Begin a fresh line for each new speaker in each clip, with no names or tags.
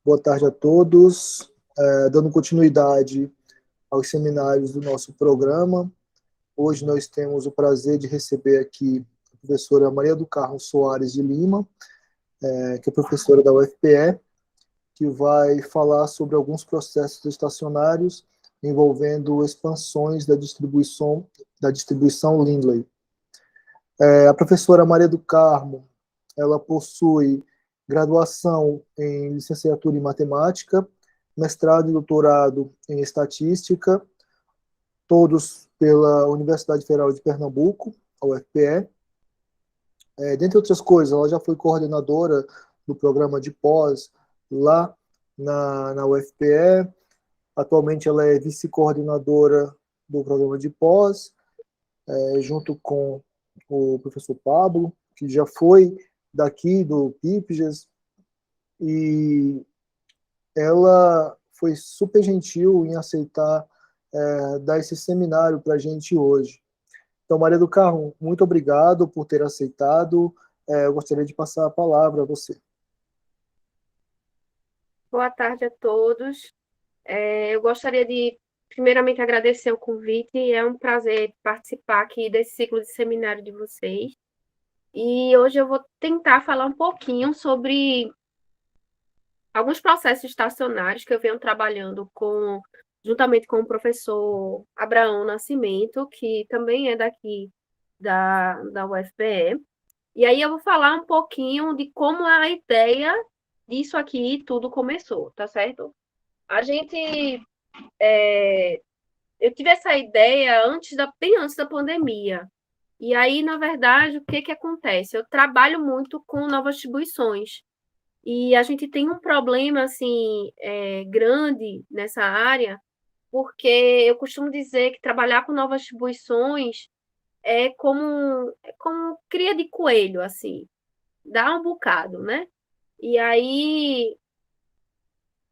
Boa tarde a todos. Dando continuidade aos seminários do nosso programa, hoje nós temos o prazer de receber aqui a professora Maria do Carmo Soares de Lima, que é professora da UFPE, que vai falar sobre alguns processos estacionários envolvendo expansões da distribuição Lindley. A professora Maria do Carmo, ela possui graduação em licenciatura em matemática, mestrado e doutorado em estatística, todos pela Universidade Federal de Pernambuco, a UFPE. Dentre outras coisas, ela já foi coordenadora do programa de pós lá na UFPE. Atualmente ela é vice-coordenadora do programa de pós, junto com o professor Pablo, que já foi daqui do PIPGES, e ela foi super gentil em aceitar dar esse seminário para a gente hoje. Então, Maria do Carmo, muito obrigado por ter aceitado. Eu gostaria de passar a palavra a você.
Boa tarde a todos. Eu gostaria de, primeiramente, agradecer o convite. É um prazer participar aqui desse ciclo de seminário de vocês. E hoje eu vou tentar falar um pouquinho sobre alguns processos estacionários que eu venho trabalhando juntamente com o professor Abraão Nascimento, que também é daqui da UFPE. E aí eu vou falar um pouquinho de como a ideia disso aqui tudo começou, tá certo? A gente Eu tive essa ideia bem antes da pandemia. E aí, na verdade, o que acontece? Eu trabalho muito com novas distribuições. E a gente tem um problema, assim, grande nessa área, porque eu costumo dizer que trabalhar com novas distribuições é como cria de coelho, assim. Dá um bocado, né? E aí,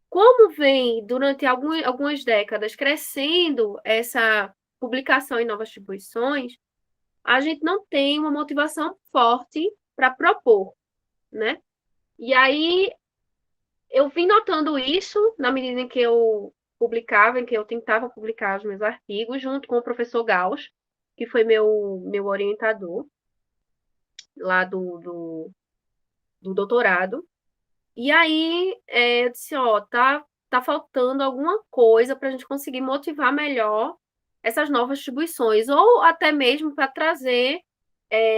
como vem durante algumas décadas crescendo essa publicação em novas distribuições, a gente não tem uma motivação forte para propor, né? E aí eu vim notando isso na medida em que eu publicava, em que eu tentava publicar os meus artigos, junto com o professor Gauss, que foi meu orientador lá do doutorado. E aí eu disse, ó, tá faltando alguma coisa para a gente conseguir motivar melhor essas novas distribuições, ou até mesmo para trazer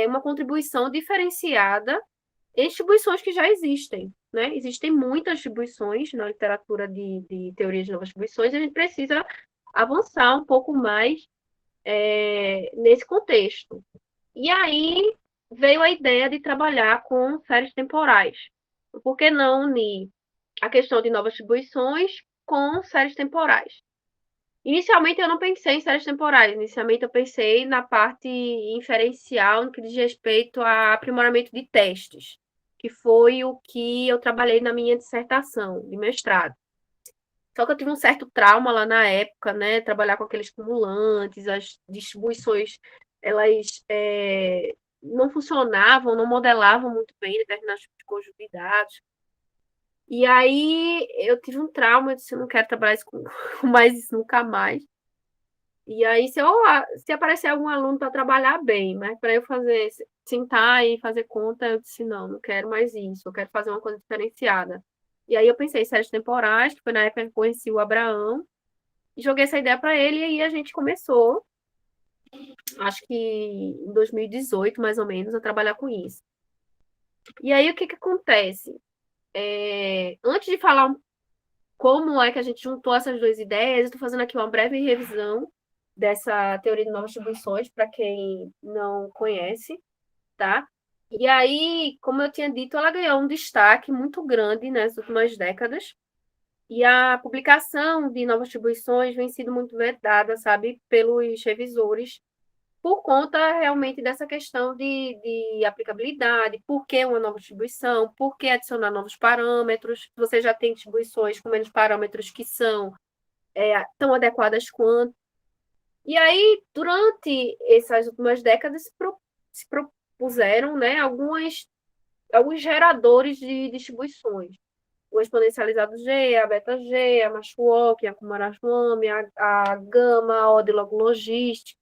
uma contribuição diferenciada em distribuições que já existem, né? Existem muitas distribuições na literatura de teoria de novas distribuições, e a gente precisa avançar um pouco mais nesse contexto. E aí veio a ideia de trabalhar com séries temporais. Por que não unir a questão de novas distribuições com séries temporais? Inicialmente eu não pensei em séries temporais, inicialmente eu pensei na parte inferencial no que diz respeito a aprimoramento de testes, que foi o que eu trabalhei na minha dissertação de mestrado. Só que eu tive um certo trauma lá na época, né? Trabalhar com aqueles cumulantes, as distribuições, elas não funcionavam, não modelavam muito bem determinados tipos de conjunto de dados. E aí eu tive um trauma, eu disse, eu não quero trabalhar isso com mais isso nunca mais. E aí, se aparecer algum aluno para trabalhar bem, mas para eu sentar e fazer conta, eu disse, não quero mais isso, eu quero fazer uma coisa diferenciada. E aí eu pensei em séries temporais, que foi na época que eu conheci o Abraão, e joguei essa ideia para ele, e aí a gente começou, acho que em 2018, mais ou menos, a trabalhar com isso. E aí o que acontece? Antes de falar como é que a gente juntou essas duas ideias, eu estou fazendo aqui uma breve revisão dessa teoria de novas distribuições, para quem não conhece, tá? E aí, como eu tinha dito, ela ganhou um destaque muito grande nas últimas décadas, e a publicação de novas distribuições vem sendo muito vedada, sabe, pelos revisores, por conta realmente dessa questão de aplicabilidade, por que uma nova distribuição, por que adicionar novos parâmetros, você já tem distribuições com menos parâmetros que são tão adequadas quanto. E aí, durante essas últimas décadas, se propuseram, né, alguns geradores de distribuições. o exponencializado G, a beta G, a macho walking, a Kumaraslami, a gama, a odd log logistic,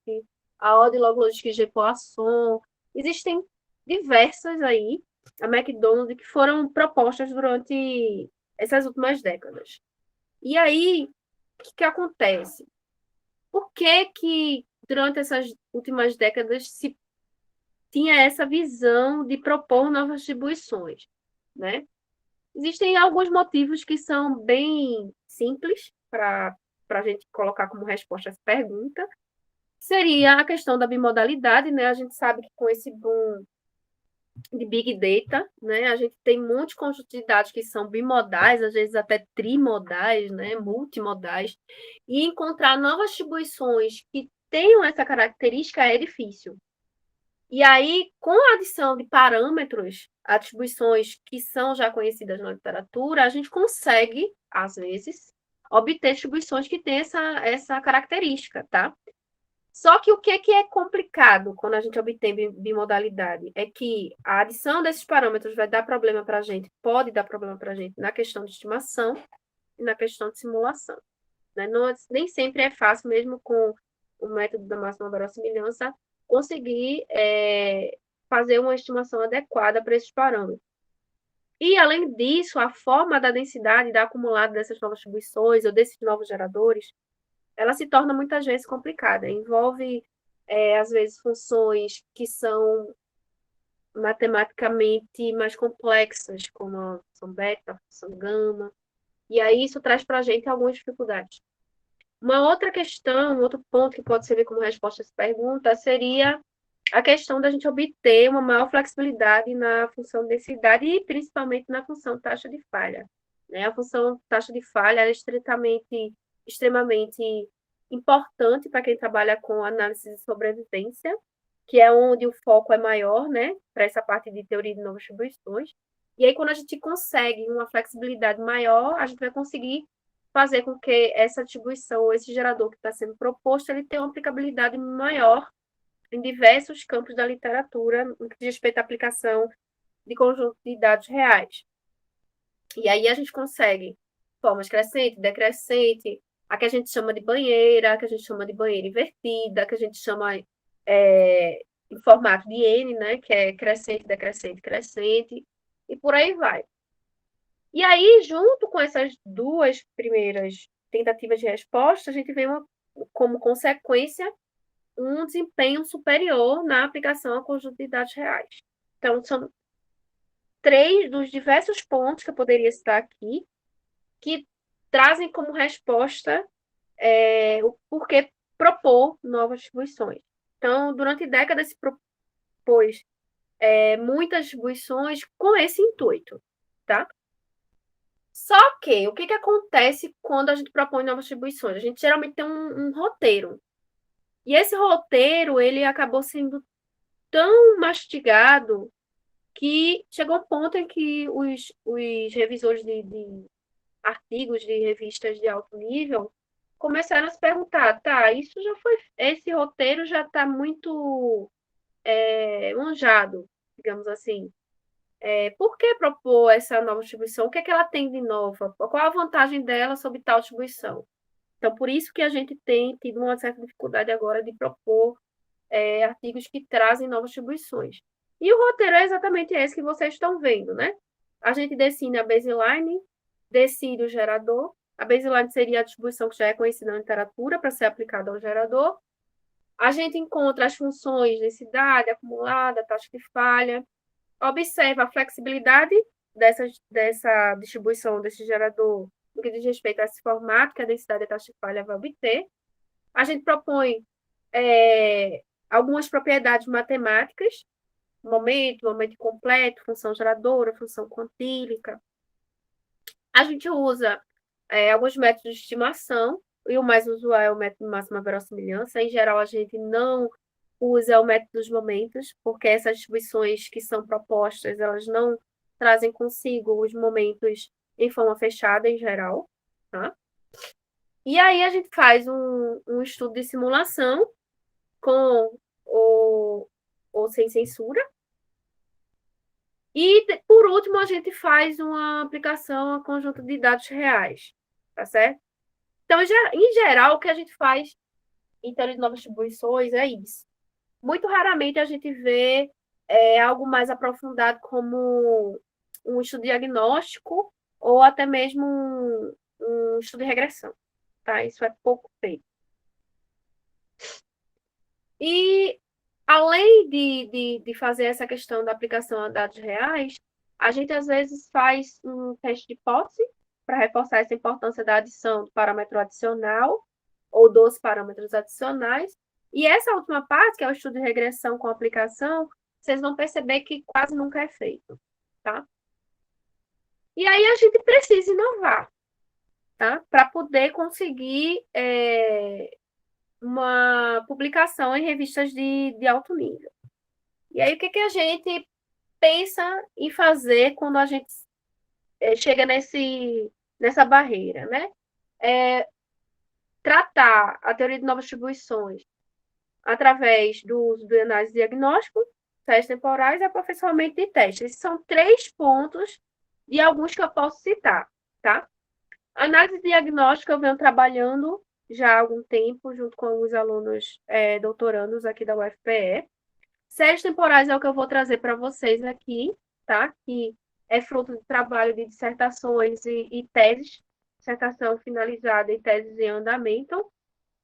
a odd log logistic G Poisson. Existem diversas aí, a McDonald's, que foram propostas durante essas últimas décadas. E aí, o que acontece? Por que durante essas últimas décadas se tinha essa visão de propor novas distribuições, né? Existem alguns motivos que são bem simples para a gente colocar como resposta essa pergunta. Seria a questão da bimodalidade, né? A gente sabe que com esse boom de Big Data, né? A gente tem muitos conjuntos de dados que são bimodais, às vezes até trimodais, né? Multimodais. E encontrar novas distribuições que tenham essa característica é difícil. E aí, com a adição de parâmetros, atribuições que são já conhecidas na literatura, a gente consegue, às vezes, obter distribuições que têm essa característica, tá? Só que o que é complicado quando a gente obtém bimodalidade é que a adição desses parâmetros vai dar problema para a gente, pode dar problema para a gente na questão de estimação e na questão de simulação. Né? Não, nem sempre é fácil, mesmo com o método da máxima verossimilhança, conseguir fazer uma estimação adequada para esses parâmetros. E, além disso, a forma da densidade da acumulada dessas novas distribuições ou desses novos geradores, ela se torna muitas vezes complicada. Envolve, às vezes, funções que são matematicamente mais complexas, como a função beta, a função gama, e aí isso traz para a gente algumas dificuldades. Uma outra questão, um outro ponto que pode servir como resposta a essa pergunta seria a questão da gente obter uma maior flexibilidade na função densidade e principalmente na função taxa de falha. Né? A função taxa de falha é extremamente importante para quem trabalha com análise de sobrevivência, que é onde o foco é maior, né, para essa parte de teoria de novas distribuições. E aí, quando a gente consegue uma flexibilidade maior, a gente vai conseguir fazer com que essa distribuição, esse gerador que está sendo proposto, ele tenha uma aplicabilidade maior em diversos campos da literatura, no que diz respeito à aplicação de conjunto de dados reais. E aí a gente consegue formas crescente, decrescente, a que a gente chama de banheira, a que a gente chama de banheira invertida, a que a gente chama em formato de N, né, que é crescente, decrescente, crescente, e por aí vai. E aí, junto com essas duas primeiras tentativas de resposta, a gente vê como consequência um desempenho superior na aplicação a conjunto de dados reais. Então, são 3 dos diversos pontos que eu poderia citar aqui que trazem como resposta o porquê propor novas distribuições. Então, durante décadas se propôs muitas distribuições com esse intuito, tá? Só que, o que acontece quando a gente propõe novas distribuições? A gente geralmente tem um roteiro. E esse roteiro, ele acabou sendo tão mastigado que chegou um ponto em que os revisores de artigos de revistas de alto nível começaram a se perguntar, tá, esse roteiro já está muito manjado, digamos assim. Por que propor essa nova distribuição? O que ela tem de nova? Qual a vantagem dela sobre tal distribuição? Então, por isso que a gente tem tido uma certa dificuldade agora de propor artigos que trazem novas distribuições. E o roteiro é exatamente esse que vocês estão vendo, né? A gente define a baseline, decide o gerador. A baseline seria a distribuição que já é conhecida na literatura para ser aplicada ao gerador. A gente encontra as funções densidade, acumulada, taxa de falha. Observa a flexibilidade dessa distribuição, desse gerador, no que diz respeito a esse formato que a densidade e a taxa de falha vai obter. A gente propõe algumas propriedades matemáticas, momento completo, função geradora, função quantílica. A gente usa alguns métodos de estimação, e o mais usual é o método de máxima verossimilhança. Em geral, a gente não usa o método dos momentos, porque essas distribuições que são propostas, elas não trazem consigo os momentos em forma fechada, em geral. Tá? E aí a gente faz um estudo de simulação com ou sem censura. E, por último, a gente faz uma aplicação a conjunto de dados reais, tá certo? Então, em geral, o que a gente faz em teoria de novas distribuições é isso. Muito raramente a gente vê algo mais aprofundado como um estudo diagnóstico ou até mesmo um estudo de regressão, tá? Isso é pouco feito. E, além de fazer essa questão da aplicação a dados reais, a gente, às vezes, faz um teste de hipótese para reforçar essa importância da adição do parâmetro adicional ou dos parâmetros adicionais. E essa última parte, que é o estudo de regressão com aplicação, vocês vão perceber que quase nunca é feito, tá? E aí a gente precisa inovar, tá? Para poder conseguir uma publicação em revistas de alto nível. E aí, o que a gente pensa em fazer quando a gente chega nessa barreira, né? Tratar a teoria de novas distribuições através do uso de análise diagnóstico, testes temporais e aperfeiçoamento de testes. Esses são 3 pontos de alguns que eu posso citar, tá? Análise diagnóstica eu venho trabalhando já há algum tempo, junto com os alunos doutorandos aqui da UFPE. Séries temporais é o que eu vou trazer para vocês aqui, tá? Que é fruto de trabalho de dissertações e teses, dissertação finalizada e teses em andamento,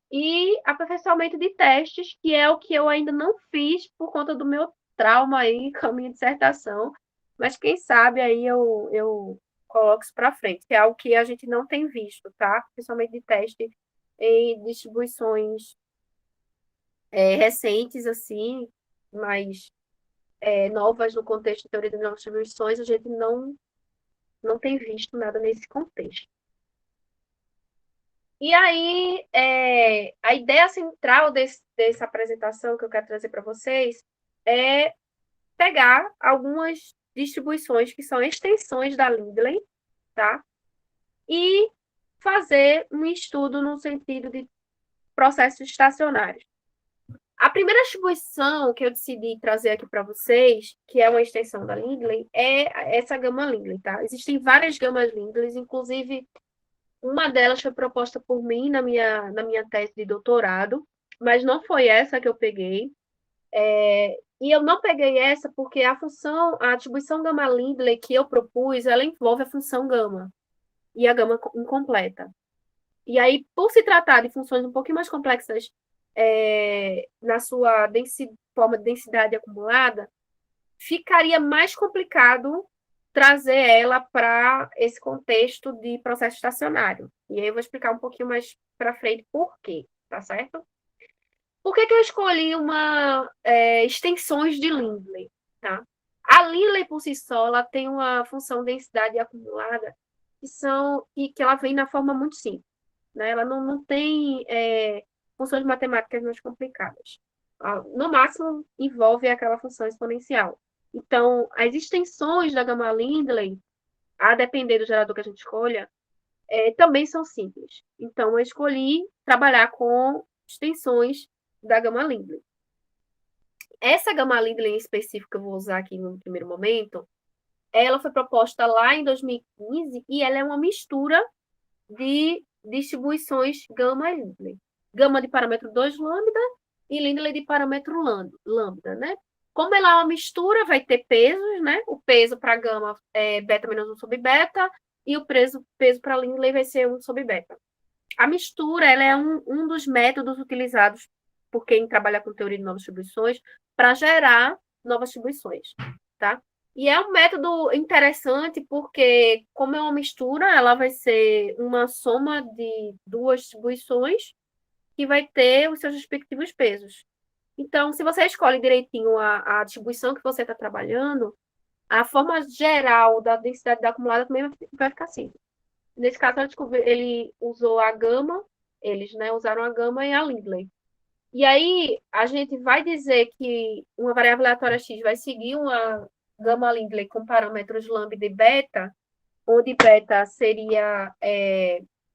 e aperfeiçoamento de testes, que é o que eu ainda não fiz por conta do meu trauma aí com a minha dissertação, mas quem sabe aí eu coloco isso para frente, que é algo que a gente não tem visto, tá? Principalmente de teste em distribuições recentes, assim, mas novas no contexto de teoria de novas distribuições, a gente não tem visto nada nesse contexto. E aí, a ideia central dessa apresentação que eu quero trazer para vocês é pegar algumas distribuições que são extensões da Lindley, tá? E fazer um estudo no sentido de processos estacionários. A primeira distribuição que eu decidi trazer aqui para vocês, que é uma extensão da Lindley, é essa gama Lindley, tá? Existem várias gamas Lindley, inclusive uma delas foi proposta por mim na minha tese de doutorado, mas não foi essa que eu peguei. E eu não peguei essa porque a atribuição gama Lindley que eu propus, ela envolve a função gama e a gama incompleta. E aí, por se tratar de funções um pouquinho mais complexas na sua forma de densidade acumulada, ficaria mais complicado trazer ela para esse contexto de processo estacionário. E aí eu vou explicar um pouquinho mais para frente por quê, tá certo? Por que eu escolhi extensões de Lindley? Tá? A Lindley, por si só, ela tem uma função densidade acumulada que ela vem na forma muito simples. Né? Ela não tem funções matemáticas mais complicadas. No máximo, envolve aquela função exponencial. Então, as extensões da gama Lindley, a depender do gerador que a gente escolha, também são simples. Então, eu escolhi trabalhar com extensões da gama Lindley. Essa gama Lindley em específico que eu vou usar aqui no primeiro momento, ela foi proposta lá em 2015 e ela é uma mistura de distribuições gama Lindley. Gama de parâmetro 2 lambda e Lindley de parâmetro lambda, né? Como ela é uma mistura, vai ter pesos, né? O peso para gama é beta menos 1 sobre beta e o peso para Lindley vai ser 1 sobre beta. A mistura ela é um dos métodos utilizados por quem trabalha com teoria de novas distribuições para gerar novas distribuições, tá? E é um método interessante porque, como é uma mistura, ela vai ser uma soma de duas distribuições que vai ter os seus respectivos pesos. Então, se você escolhe direitinho a distribuição que você está trabalhando, a forma geral da densidade da acumulada também vai ficar assim. Nesse caso, ele usou a gama, eles usaram a gama e a Lindley. E aí, a gente vai dizer que uma variável aleatória x vai seguir uma gama Lindley com parâmetros lambda e beta, onde beta seria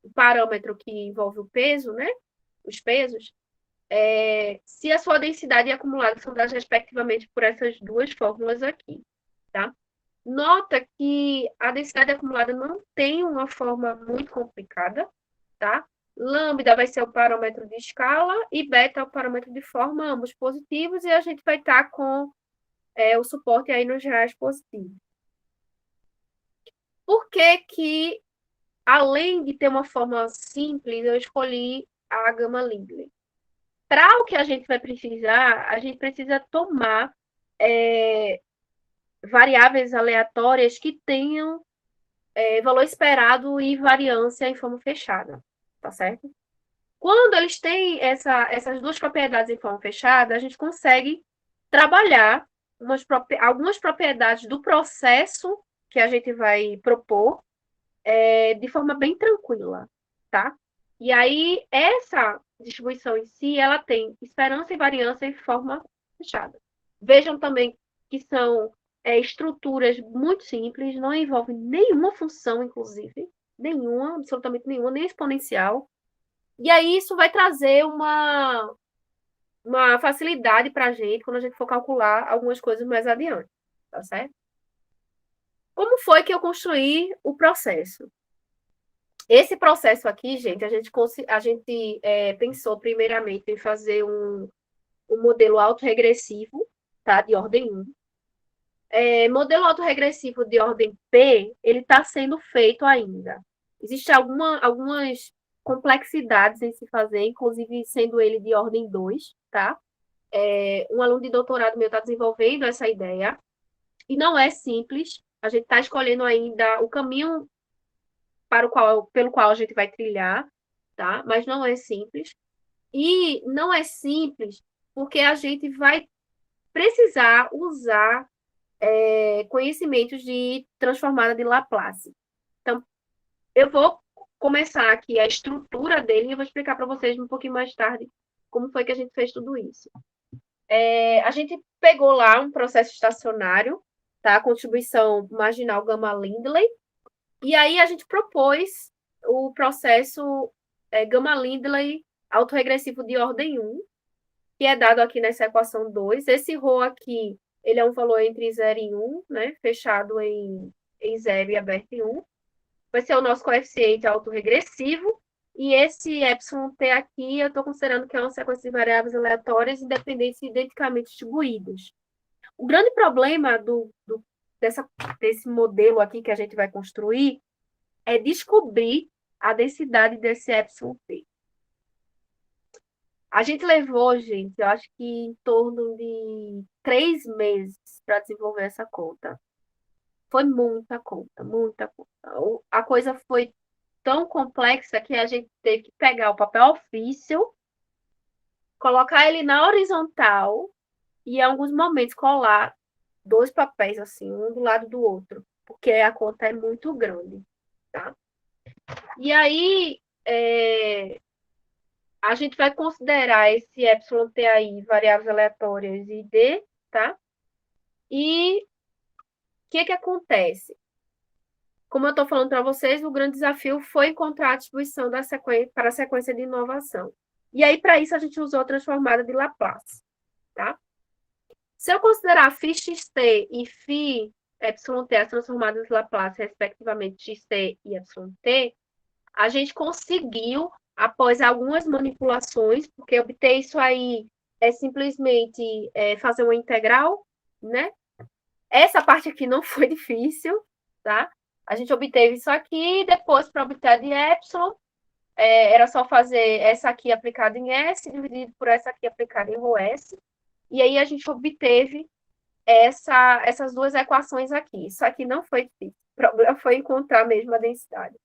o parâmetro que envolve o peso, né? Os pesos. Se a sua densidade e acumulada são dadas respectivamente por essas duas fórmulas aqui, tá? Nota que a densidade acumulada não tem uma forma muito complicada, tá? Lambda vai ser o parâmetro de escala e beta é o parâmetro de forma, ambos positivos, e a gente vai estar com o suporte aí nos reais positivos. Por que que, além de ter uma forma simples, eu escolhi a gama Lindley? Para o que a gente vai precisar, a gente precisa tomar variáveis aleatórias que tenham valor esperado e variância em forma fechada, tá certo? Quando eles têm essas duas propriedades em forma fechada, a gente consegue trabalhar algumas propriedades do processo que a gente vai propor de forma bem tranquila, tá? E aí, essa distribuição em si, ela tem esperança e variância em forma fechada. Vejam também que são estruturas muito simples, não envolvem nenhuma função, inclusive, nenhuma, absolutamente nenhuma, nem exponencial. E aí, isso vai trazer uma facilidade para a gente quando a gente for calcular algumas coisas mais adiante, tá certo? Como foi que eu construí o processo? Esse processo aqui, gente, a gente pensou primeiramente em fazer um modelo autorregressivo, tá? De ordem 1. Modelo autorregressivo de ordem P, ele está sendo feito ainda. Existem algumas complexidades em se fazer, inclusive sendo ele de ordem 2, tá? Um aluno de doutorado meu está desenvolvendo essa ideia, e não é simples. A gente está escolhendo ainda o caminho pelo qual a gente vai trilhar, tá? Mas não é simples. E não é simples porque a gente vai precisar usar conhecimentos de transformada de Laplace. Então, eu vou começar aqui a estrutura dele e eu vou explicar para vocês um pouquinho mais tarde como foi que a gente fez tudo isso. A gente pegou lá um processo estacionário, tá? Contribuição marginal gama Lindley, e aí a gente propôs o processo gama Lindley autorregressivo de ordem 1, que é dado aqui nessa equação 2. Esse ρ aqui, ele é um valor entre 0 e 1, né? Fechado em 0 e aberto em 1. Vai ser o nosso coeficiente autorregressivo. E esse êpt aqui, eu estou considerando que é uma sequência de variáveis aleatórias independentes e identicamente distribuídas. O grande problema desse modelo aqui que a gente vai construir é descobrir a densidade desse êpt. A gente levou, gente, eu acho que em torno de 3 meses para desenvolver essa conta. Foi muita conta, muita conta. A coisa foi tão complexa que a gente teve que pegar o papel ofício, colocar ele na horizontal e, em alguns momentos, colar 2 papéis, assim, um do lado do outro, porque a conta é muito grande, tá? E aí, a gente vai considerar esse êpt aí, variáveis aleatórias e d, tá? E o que acontece? Como eu estou falando para vocês, o grande desafio foi encontrar a distribuição para a sequência de inovação. E aí, para isso, a gente usou a transformada de Laplace, tá? Se eu considerar φxt e φ epsilon t, as transformadas de Laplace, respectivamente, xt e epsilon t, a gente conseguiu, após algumas manipulações, porque obter isso aí é simplesmente fazer uma integral, né? Essa parte aqui não foi difícil, tá? A gente obteve isso aqui, depois, para obter a de epsilon, era só fazer essa aqui aplicada em S, dividido por essa aqui aplicada em ρS, e aí a gente obteve essas duas equações aqui. Isso aqui não foi difícil, o problema foi encontrar mesmo a densidade.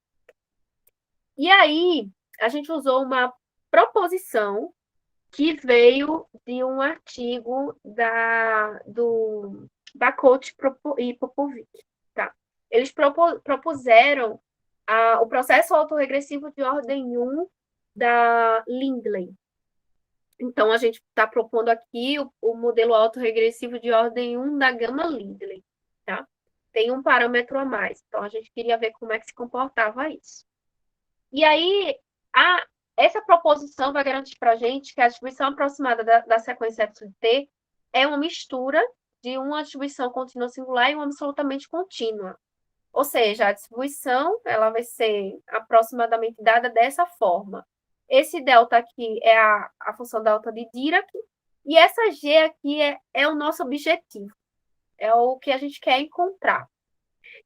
E aí, a gente usou uma proposição que veio de um artigo da Coach e Popovic, tá? Eles propuseram o processo autorregressivo de ordem 1 da Lindley. Então, a gente está propondo aqui o modelo autorregressivo de ordem 1 da gama Lindley, tá? Tem um parâmetro a mais. Então, a gente queria ver como é que se comportava isso. E aí, essa proposição vai garantir para a gente que a distribuição aproximada da sequência epsilon t é uma mistura de uma distribuição contínua singular e uma absolutamente contínua. Ou seja, a distribuição ela vai ser aproximadamente dada dessa forma. Esse delta aqui é a função delta de Dirac, e essa G aqui é o nosso objetivo, é o que a gente quer encontrar.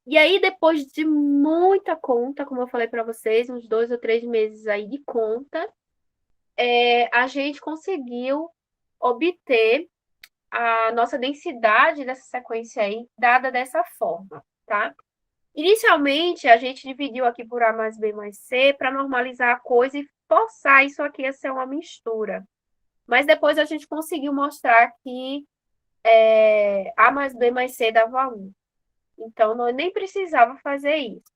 E aí, depois de muita conta, como eu falei para vocês, uns 2 ou 3 meses aí de conta, a gente conseguiu obter a nossa densidade dessa sequência aí, dada dessa forma, tá? Inicialmente, a gente dividiu aqui por A mais B mais C para normalizar a coisa e forçar isso aqui a ser uma mistura. Mas depois a gente conseguiu mostrar que A mais B mais C dava 1. Então, nós nem precisava fazer isso.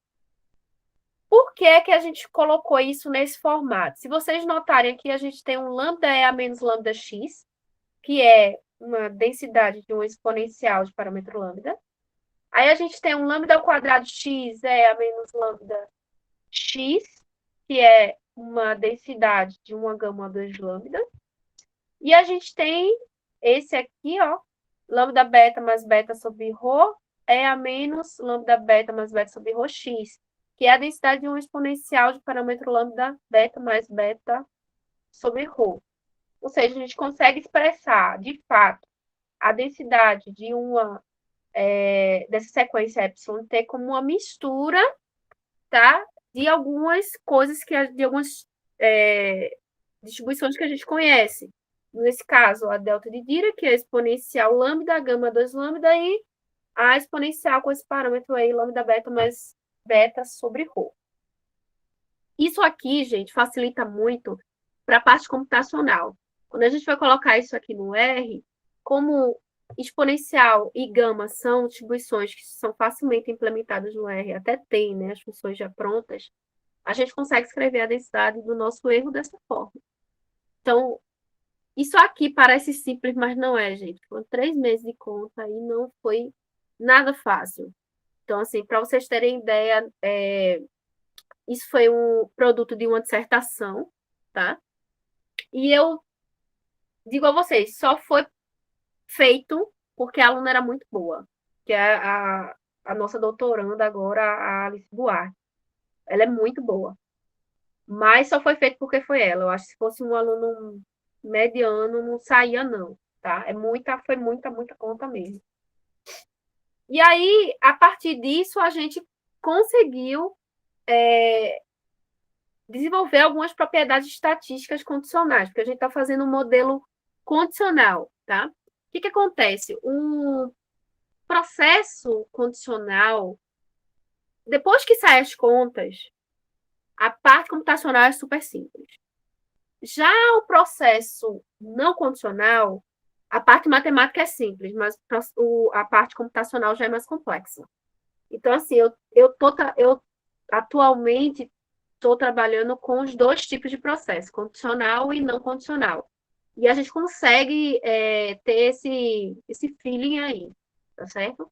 Por que que a gente colocou isso nesse formato? Se vocês notarem aqui, a gente tem um lambda EA menos lambda x, que é uma densidade de um exponencial de parâmetro lambda. Aí a gente tem um lambda ao quadrado x EA menos lambda x, que é uma densidade de uma gama 2 lambda. E a gente tem esse aqui, ó, lambda beta mais beta sobre ρ EA menos lambda beta mais beta sobre ρx, que é a densidade de um exponencial de parâmetro lambda beta mais beta sobre ρ. Ou seja, a gente consegue expressar, de fato, a densidade de uma dessa sequência εt como uma mistura, tá, de algumas coisas de algumas distribuições que a gente conhece. Nesse caso, a delta de Dirac, que é a exponencial lambda, gama 2 lambda, e a exponencial com esse parâmetro aí, lambda beta mais beta sobre ρ. Isso aqui, gente, facilita muito para a parte computacional. Quando a gente vai colocar isso aqui no R, como exponencial e gama são distribuições que são facilmente implementadas no R, até tem, né, as funções já prontas, a gente consegue escrever a densidade do nosso erro dessa forma. Então, isso aqui parece simples, mas não é, gente. Foram 3 meses de conta e não foi nada fácil. Então, assim, para vocês terem ideia, isso foi um produto de uma dissertação, tá? E eu digo a vocês, só foi feito porque a aluna era muito boa, que é a nossa doutoranda agora, a Alice Buarque. Ela é muito boa. Mas só foi feito porque foi ela. Eu acho que se fosse um aluno mediano, não saía, não. Tá? Foi muita conta mesmo. E aí, a partir disso, a gente conseguiu desenvolver algumas propriedades estatísticas condicionais, porque a gente está fazendo um modelo condicional, tá? O que acontece? Um processo condicional, depois que saem as contas, a parte computacional é super simples. Já o processo não condicional, a parte matemática é simples, mas a parte computacional já é mais complexa. Então, assim, eu atualmente estou trabalhando com os 2 tipos de processo, condicional e não condicional. E a gente consegue ter esse feeling aí, tá certo?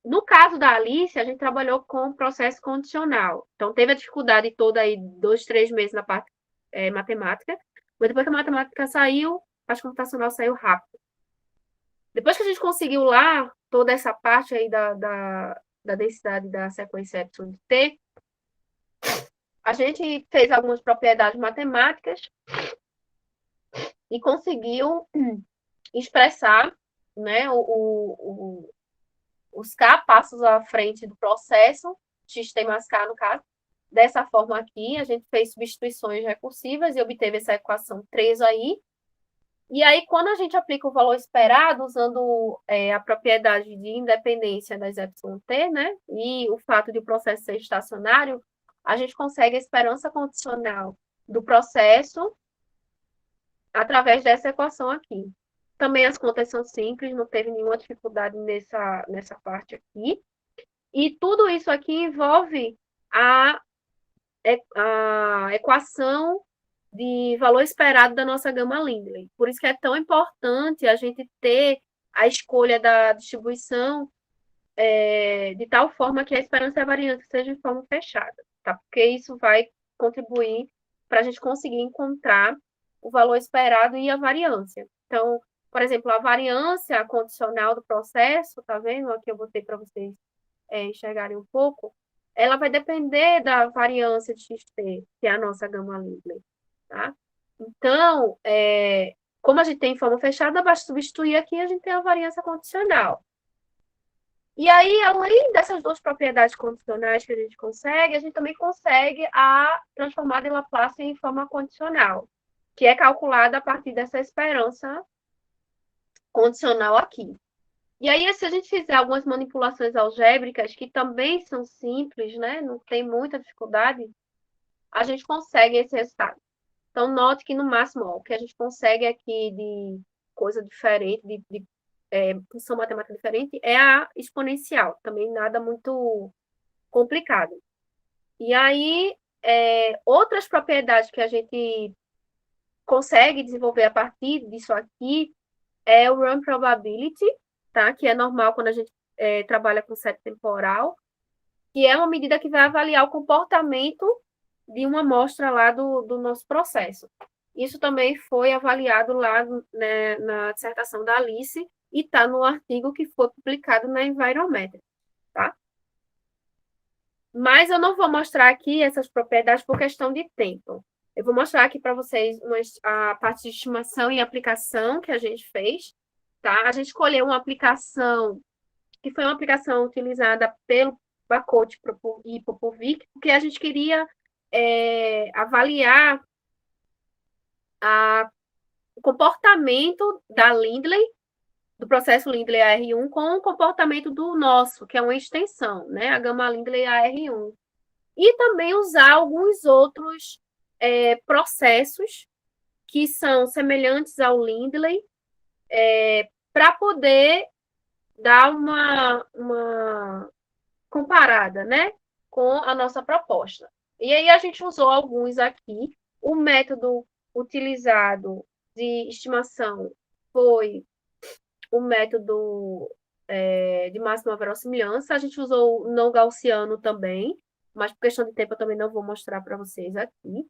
No caso da Alice, a gente trabalhou com processo condicional. Então, teve a dificuldade toda aí, 2, 3 meses na parte matemática, mas depois que a matemática saiu, a parte computacional saiu rápido. Depois que a gente conseguiu lá toda essa parte aí da densidade da sequência epsilon de t, a gente fez algumas propriedades matemáticas e conseguiu expressar, né, os K passos à frente do processo, x tem mais K no caso. Dessa forma aqui, a gente fez substituições recursivas e obteve essa equação 3 aí. E aí, quando a gente aplica o valor esperado, usando a propriedade de independência das εt, né, e o fato de o processo ser estacionário, a gente consegue a esperança condicional do processo através dessa equação aqui. Também as contas são simples, não teve nenhuma dificuldade nessa parte aqui. E tudo isso aqui envolve a equação de valor esperado da nossa gama Lindley. Por isso que é tão importante a gente ter a escolha da distribuição de tal forma que a esperança e a variância sejam de forma fechada, tá? Porque isso vai contribuir para a gente conseguir encontrar o valor esperado e a variância. Então, por exemplo, a variância condicional do processo, tá vendo? Aqui eu botei para vocês enxergarem um pouco. Ela vai depender da variância de XT, que é a nossa gama Lindley, tá? Então, como a gente tem forma fechada, basta substituir aqui, a gente tem a variância condicional. E aí, além dessas duas propriedades condicionais que a gente também consegue a transformada em Laplace em forma condicional, que é calculada a partir dessa esperança condicional aqui. E aí, se a gente fizer algumas manipulações algébricas, que também são simples, né? Não tem muita dificuldade, a gente consegue esse resultado. Então, note que no máximo, ó, o que a gente consegue aqui de coisa diferente, de função matemática diferente, é a exponencial. Também nada muito complicado. E aí, outras propriedades que a gente consegue desenvolver a partir disso aqui é o run probability, tá? Que é normal quando a gente trabalha com set temporal, que é uma medida que vai avaliar o comportamento de uma amostra lá do nosso processo. Isso também foi avaliado lá, né, na dissertação da Alice e está no artigo que foi publicado na Environmetrics, tá? Mas eu não vou mostrar aqui essas propriedades por questão de tempo. Eu vou mostrar aqui para vocês a parte de estimação e aplicação que a gente fez, tá? A gente escolheu uma aplicação que foi uma aplicação utilizada pelo Bacot e Popovic, porque a gente queria avaliar o comportamento da Lindley, do processo Lindley AR1, com o comportamento do nosso, que é uma extensão, né? A gama Lindley AR1. E também usar alguns outros processos que são semelhantes ao Lindley para poder dar uma comparada, né, com a nossa proposta. E aí a gente usou alguns aqui. O método utilizado de estimação foi o método de máxima verossimilhança. A gente usou o não gaussiano também, mas por questão de tempo eu também não vou mostrar para vocês aqui.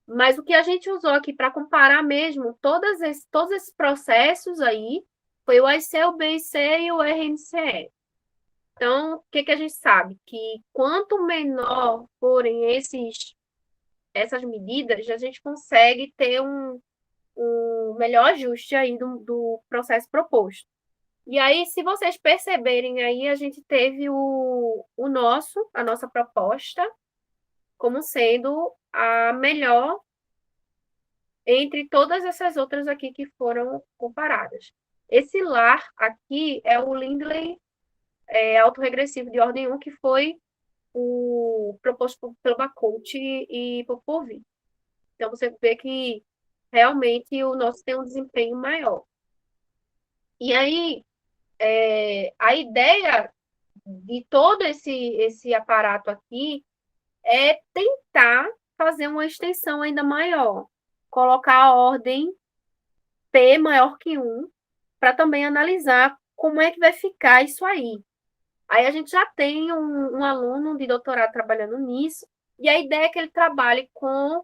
Mas o que a gente usou aqui para comparar mesmo todos esses processos aí foi o IC, o BIC e o RNCE. Então, o que a gente sabe? Que quanto menor forem essas medidas, a gente consegue ter um melhor ajuste aí do processo proposto. E aí, se vocês perceberem aí, a gente teve a nossa proposta, como sendo a melhor entre todas essas outras aqui que foram comparadas. Esse lar aqui é o Lindley autorregressivo de ordem 1, que foi o proposto pelo Bacot e Popovic. Então, você vê que realmente o nosso tem um desempenho maior. E aí, a ideia de todo esse aparato aqui é tentar fazer uma extensão ainda maior, colocar a ordem P maior que 1, para também analisar como é que vai ficar isso aí. Aí a gente já tem um aluno de doutorado trabalhando nisso, e a ideia é que ele trabalhe com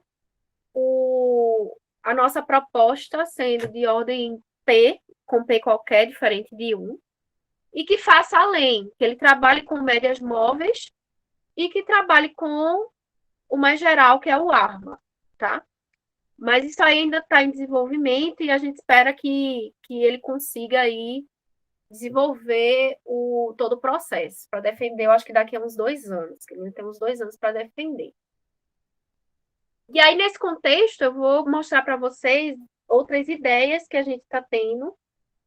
a nossa proposta sendo de ordem P, com P qualquer, diferente de 1, e que faça além, que ele trabalhe com médias móveis e que trabalhe com o mais geral, que é o ARMA, tá? Mas isso ainda está em desenvolvimento e a gente espera que ele consiga aí desenvolver todo o processo para defender, eu acho que daqui a uns 2 anos, que ele tem uns 2 anos para defender. E aí, nesse contexto, eu vou mostrar para vocês outras ideias que a gente está tendo,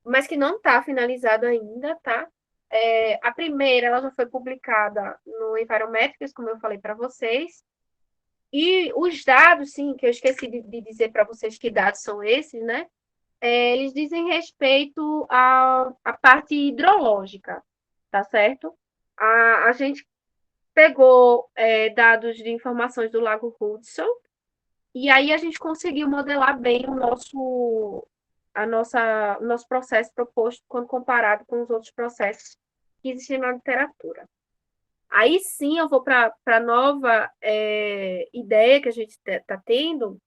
mas que não está finalizado ainda, tá? A primeira, ela já foi publicada no Environmetrics, como eu falei para vocês, e os dados, sim, que eu esqueci de dizer para vocês que dados são esses, né? Eles dizem respeito à parte hidrológica, tá certo? A gente pegou dados de informações do Lago Hudson, e aí a gente conseguiu modelar bem o nosso processo proposto quando comparado com os outros processos que existem na literatura. Aí sim eu vou para a nova ideia que a gente está tendo.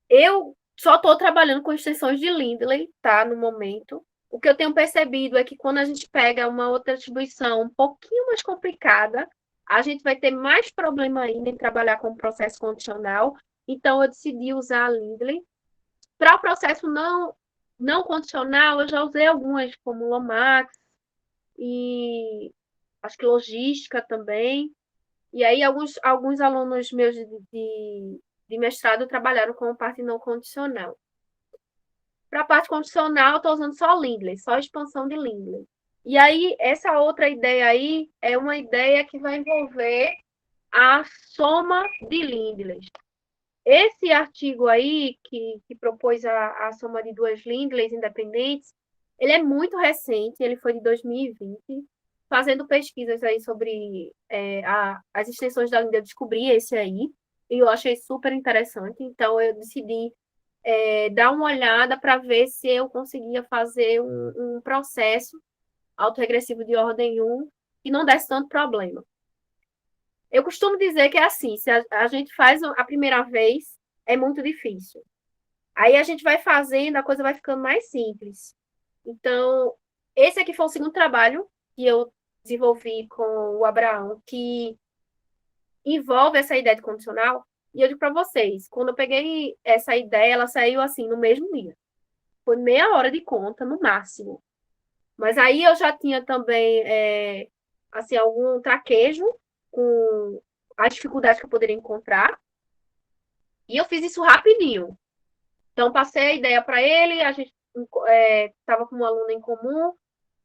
Eu só estou trabalhando com extensões de Lindley, tá, no momento. O que eu tenho percebido é que quando a gente pega uma outra distribuição um pouquinho mais complicada, a gente vai ter mais problema ainda em trabalhar com o processo condicional. Então, eu decidi usar a Lindley. Para o processo não condicional, eu já usei algumas, como Lomax e acho que logística também. E aí, alguns alunos meus de mestrado trabalharam com a parte não condicional. Para a parte condicional, eu estou usando só Lindley, só expansão de Lindley. E aí, essa outra ideia aí é uma ideia que vai envolver a soma de Lindley. Esse artigo aí, que propôs a soma de duas Lindleys independentes, ele é muito recente, ele foi de 2020, fazendo pesquisas aí sobre as extensões da Lindley, eu descobri esse aí, e eu achei super interessante, então eu decidi dar uma olhada para ver se eu conseguia fazer um processo autorregressivo de ordem 1 que não desse tanto problema. Eu costumo dizer que é assim, se a gente faz a primeira vez, é muito difícil. Aí a gente vai fazendo, a coisa vai ficando mais simples. Então, esse aqui foi o segundo trabalho que eu desenvolvi com o Abraão, que envolve essa ideia de condicional. E eu digo para vocês, quando eu peguei essa ideia, ela saiu assim no mesmo dia. Foi meia hora de conta, no máximo. Mas aí eu já tinha também assim, algum traquejo com as dificuldades que eu poderia encontrar. E eu fiz isso rapidinho. Então, passei a ideia para ele, a gente estava com uma aluna em comum,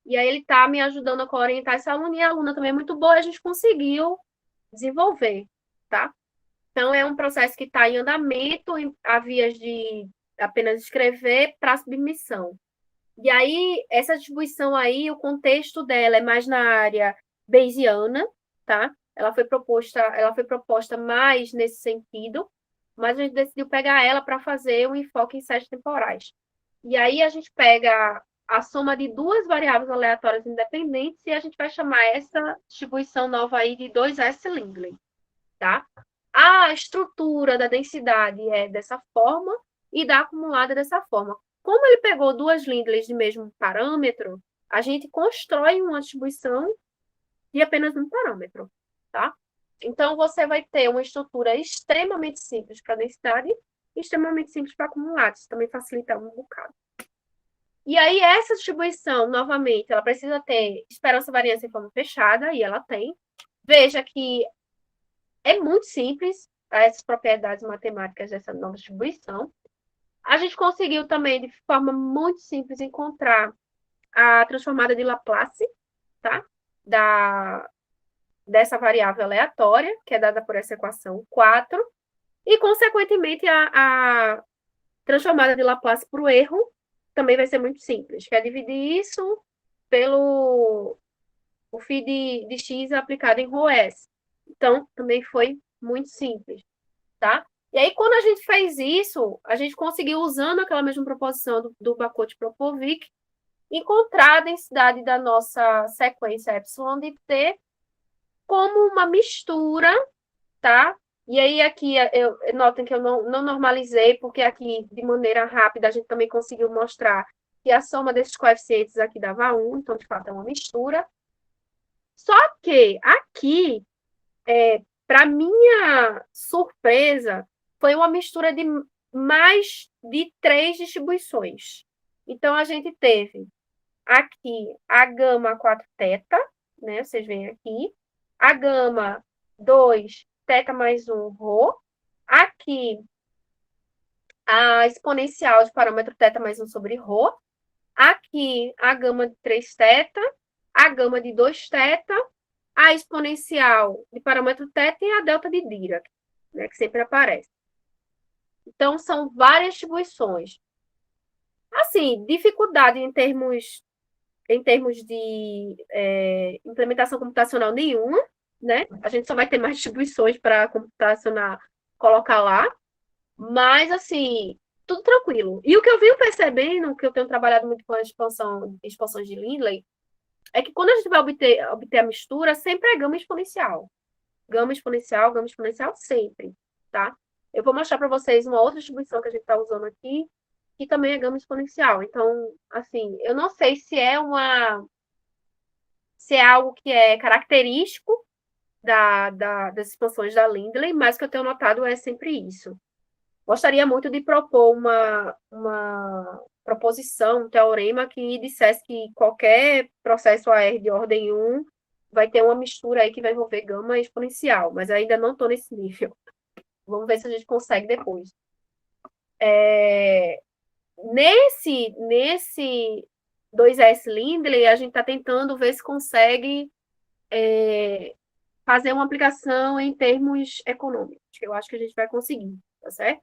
e aí ele está me ajudando a orientar essa aluna, e a aluna também é muito boa, a gente conseguiu desenvolver, tá? Então, é um processo que está em andamento, a vias de apenas escrever para submissão. E aí, essa distribuição aí, o contexto dela é mais na área bayesiana, tá? Ela foi proposta mais nesse sentido, mas a gente decidiu pegar ela para fazer um enfoque em séries temporais. E aí a gente pega a soma de duas variáveis aleatórias independentes e a gente vai chamar essa distribuição nova aí de 2S Lindley, tá? A estrutura da densidade é dessa forma e da acumulada dessa forma. Como ele pegou duas Lindleys de mesmo parâmetro, a gente constrói uma distribuição de apenas um parâmetro, tá? Então, você vai ter uma estrutura extremamente simples para densidade e extremamente simples para acumulado. Isso também facilita um bocado. E aí, essa distribuição, novamente, ela precisa ter esperança-variância em forma fechada, e ela tem. Veja que é muito simples essas propriedades matemáticas dessa nova distribuição. A gente conseguiu também, de forma muito simples, encontrar a transformada de Laplace, tá? Dessa variável aleatória, que é dada por essa equação 4, e, consequentemente, a transformada de Laplace para o erro também vai ser muito simples, que é dividir isso pelo o φ de x aplicado em ρs. Então, também foi muito simples, tá? E aí, quando a gente fez isso, a gente conseguiu, usando aquela mesma proposição do Bakhot-Propovic, encontrar a densidade da nossa sequência epsilon de t como uma mistura, tá? E aí, aqui, notem que eu não normalizei, porque aqui, de maneira rápida, a gente também conseguiu mostrar que a soma desses coeficientes aqui dava 1, então, de fato, é uma mistura. Só que aqui, para minha surpresa, foi uma mistura de mais de 3 distribuições. Então, a gente teve aqui a gama 4 teta, né? Vocês veem aqui. A gama 2 teta mais 1 rho. Aqui, a exponencial de parâmetro teta mais 1 sobre rho. Aqui, a gama de 3 teta. A gama de 2 teta. A exponencial de parâmetro teta e a delta de Dirac, né, que sempre aparece. Então, são várias distribuições. Assim, dificuldade em termos de implementação computacional nenhuma, né? A gente só vai ter mais distribuições para computacionar, colocar lá. Mas, assim, tudo tranquilo. E o que eu venho percebendo, que eu tenho trabalhado muito com a expansões de Lindley, é que quando a gente vai obter a mistura, sempre é gama exponencial. Gama exponencial sempre, tá? Eu vou mostrar para vocês uma outra distribuição que a gente está usando aqui, que também é gama exponencial. Então, assim, eu não sei se é algo que é característico das expansões da Lindley, mas o que eu tenho notado é sempre isso. Gostaria muito de propor uma proposição, um teorema que dissesse que qualquer processo AR de ordem 1 vai ter uma mistura aí que vai envolver gama exponencial, mas ainda não estou nesse nível. Vamos ver se a gente consegue depois. Nesse 2S Lindley, a gente está tentando ver se consegue fazer uma aplicação em termos econômicos. Eu acho que a gente vai conseguir, tá certo?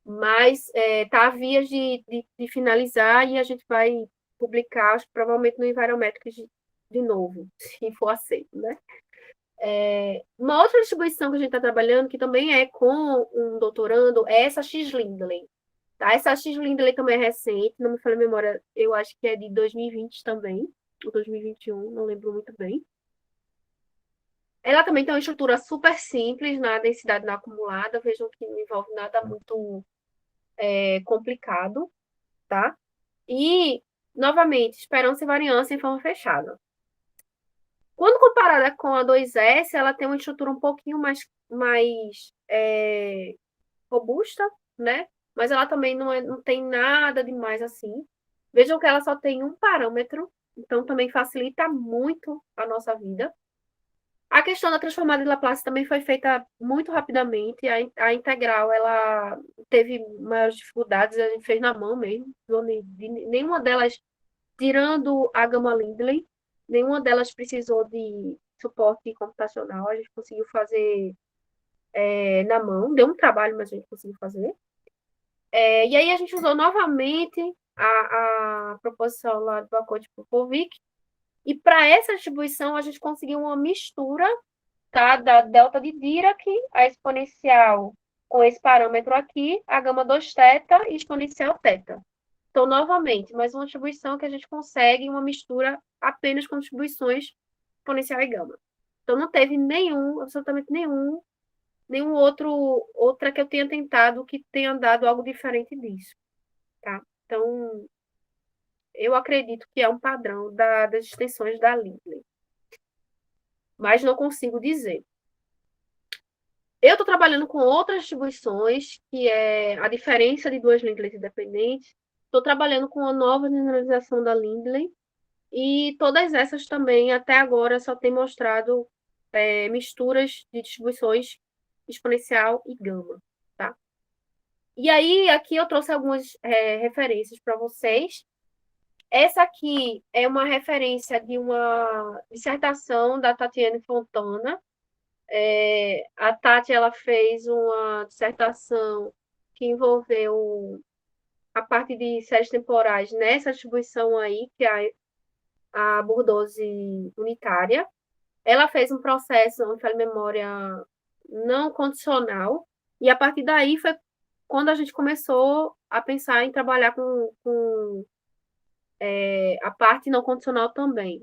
Mas está a vias de finalizar e a gente vai publicar, acho que provavelmente no Environmetrics de novo, se for aceito, né? Uma outra distribuição que a gente está trabalhando, que também é com um doutorando, é essa X-Lindley. Tá? Essa X-Lindley também é recente, não me falha a memória, eu acho que é de 2020 também, ou 2021, não lembro muito bem. Ela também tem uma estrutura super simples na densidade não acumulada, vejam que não envolve nada muito complicado, tá? E, novamente, esperança e variância em forma fechada. Quando comparada com a 2S, ela tem uma estrutura um pouquinho mais robusta, né? Mas ela também não tem nada demais assim. Vejam que ela só tem um parâmetro, então também facilita muito a nossa vida. A questão da transformada de Laplace também foi feita muito rapidamente. A integral, ela teve maiores dificuldades, a gente fez na mão mesmo. Nenhuma delas, tirando a gama Lindley, nenhuma delas precisou de suporte computacional. A gente conseguiu fazer na mão. Deu um trabalho, mas a gente conseguiu fazer. E aí a gente usou novamente a proposição lá do Bakod-Popovic. E para essa distribuição, a gente conseguiu uma mistura, tá, da delta de Dirac, a exponencial com esse parâmetro aqui, a gama 2θ e exponencial θ. Então, novamente, mais uma distribuição que a gente consegue uma mistura apenas com distribuições exponencial e gama. Então, não teve absolutamente nenhum outra que eu tenha tentado que tenha dado algo diferente disso, tá? Então, eu acredito que é um padrão das extensões da Lindley, mas não consigo dizer. Eu estou trabalhando com outras distribuições, que é a diferença de duas Lindleys independentes. Estou trabalhando com a nova generalização da Lindley, e todas essas também, até agora, só tem mostrado misturas de distribuições exponencial e gama, tá? E aí, aqui eu trouxe algumas referências para vocês. Essa aqui é uma referência de uma dissertação da Tatiane Fontana. A Tati, ela fez uma dissertação que envolveu a parte de séries temporais nessa distribuição aí, que é a burdose unitária. Ela fez um processo, não me falha a memória, não condicional, e a partir daí foi quando a gente começou a pensar em trabalhar com a parte não condicional também.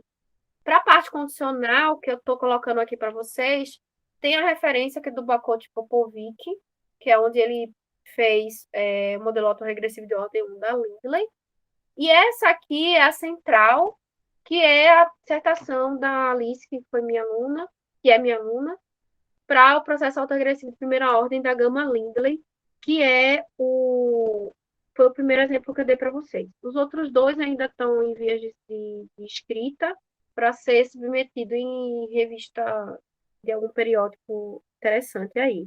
Para a parte condicional, que eu estou colocando aqui para vocês, tem a referência que é do Bakod-Popovic, que é onde ele fez o modelo autorregressivo de ordem 1 da Lindley. E essa aqui é a central, que é a dissertação da Alice, que foi minha aluna, que é minha aluna, para o processo autorregressivo de primeira ordem da gama Lindley, que foi o primeiro exemplo que eu dei para vocês. Os outros dois ainda estão em vias de escrita para ser submetido em revista de algum periódico interessante aí.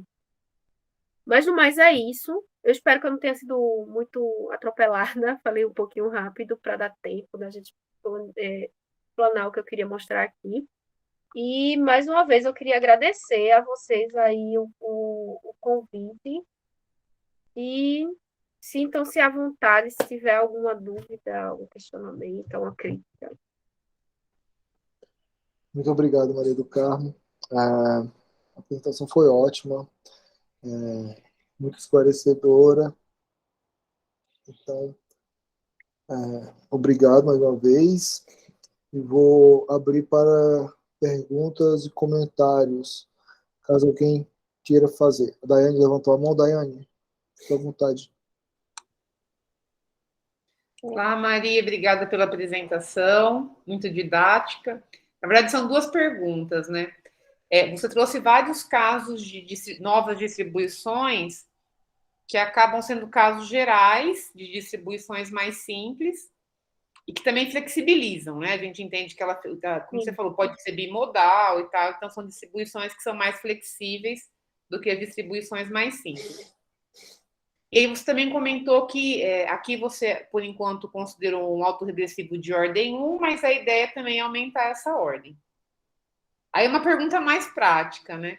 Mas no mais é isso. Eu espero que eu não tenha sido muito atropelada. Falei um pouquinho rápido para dar tempo da gente planar o que eu queria mostrar aqui. E, mais uma vez, eu queria agradecer a vocês aí o convite. E sintam-se à vontade se tiver alguma dúvida, algum questionamento, alguma crítica.
Muito obrigado, Maria do Carmo. A apresentação foi ótima, muito esclarecedora. Então, obrigado mais uma vez. E vou abrir para perguntas e comentários. Caso alguém queira fazer. A Daiane levantou a mão. Daiane, fique à vontade.
Olá, Maria, obrigada pela apresentação, muito didática. Na verdade, são duas perguntas, né? Você trouxe vários casos de novas distribuições que acabam sendo casos gerais de distribuições mais simples e que também flexibilizam, né? A gente entende que ela, como você falou, pode ser bimodal e tal, então são distribuições que são mais flexíveis do que as distribuições mais simples. E aí você também comentou que aqui você, por enquanto, considerou um autorregressivo de ordem 1, mas a ideia também é aumentar essa ordem. Aí uma pergunta mais prática, né?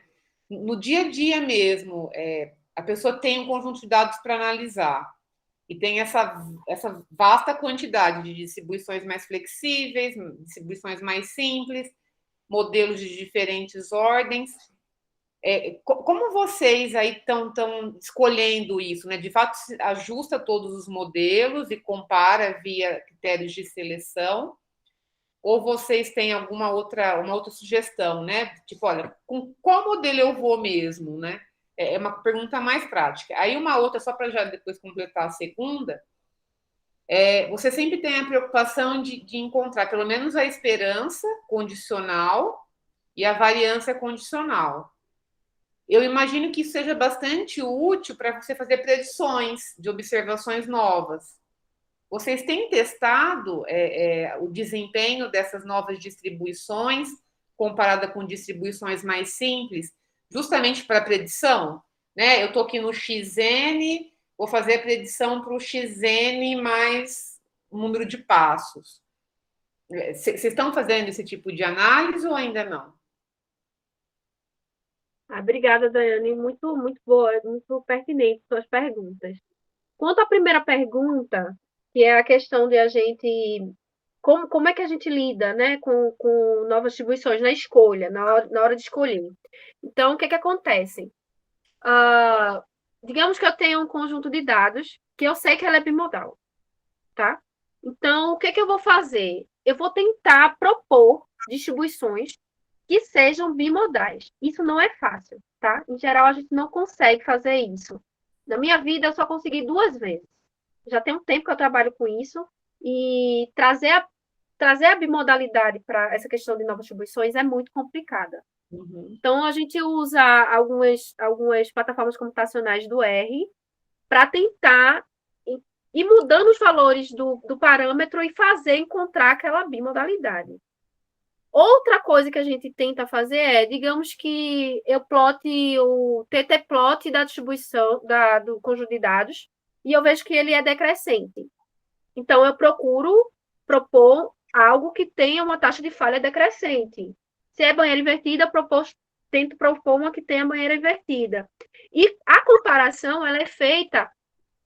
No dia a dia mesmo, a pessoa tem um conjunto de dados para analisar e tem essa vasta quantidade de distribuições mais flexíveis, distribuições mais simples, modelos de diferentes ordens. Como vocês aí estão escolhendo isso, né? De fato, ajusta todos os modelos e compara via critérios de seleção? Ou vocês têm uma outra sugestão, né? Tipo, olha, com qual modelo eu vou mesmo, né? É uma pergunta mais prática. Aí uma outra, só para já depois completar a segunda, você sempre tem a preocupação de encontrar pelo menos a esperança condicional e a variância condicional. Eu imagino que isso seja bastante útil para você fazer predições de observações novas. Vocês têm testado o desempenho dessas novas distribuições comparada com distribuições mais simples, justamente para predição? Né? Eu estou aqui no XN, vou fazer a predição para o XN mais um número de passos. Vocês estão fazendo esse tipo de análise ou ainda não?
Obrigada, Daiane. Muito, muito boa, muito pertinente suas perguntas. Quanto à primeira pergunta, que é a questão de a gente... Como é que a gente lida, né, com novas distribuições na escolha, na hora de escolher? Então, o que acontece? Digamos que eu tenho um conjunto de dados que eu sei que ela é bimodal, tá? Então, o que eu vou fazer? Eu vou tentar propor distribuições que sejam bimodais. Isso não é fácil, tá? Em geral, a gente não consegue fazer isso. Na minha vida, eu só consegui 2 vezes. Já tem um tempo que eu trabalho com isso, e trazer a bimodalidade para essa questão de novas distribuições é muito complicada. Então, a gente usa algumas plataformas computacionais do R para tentar ir mudando os valores do parâmetro e fazer encontrar aquela bimodalidade. Outra coisa que a gente tenta fazer é, digamos que eu plote o tt-plot da distribuição do conjunto de dados e eu vejo que ele é decrescente. Então, eu procuro propor algo que tenha uma taxa de falha decrescente. Se é banheira invertida, eu tento propor uma que tenha banheira invertida. E a comparação ela é feita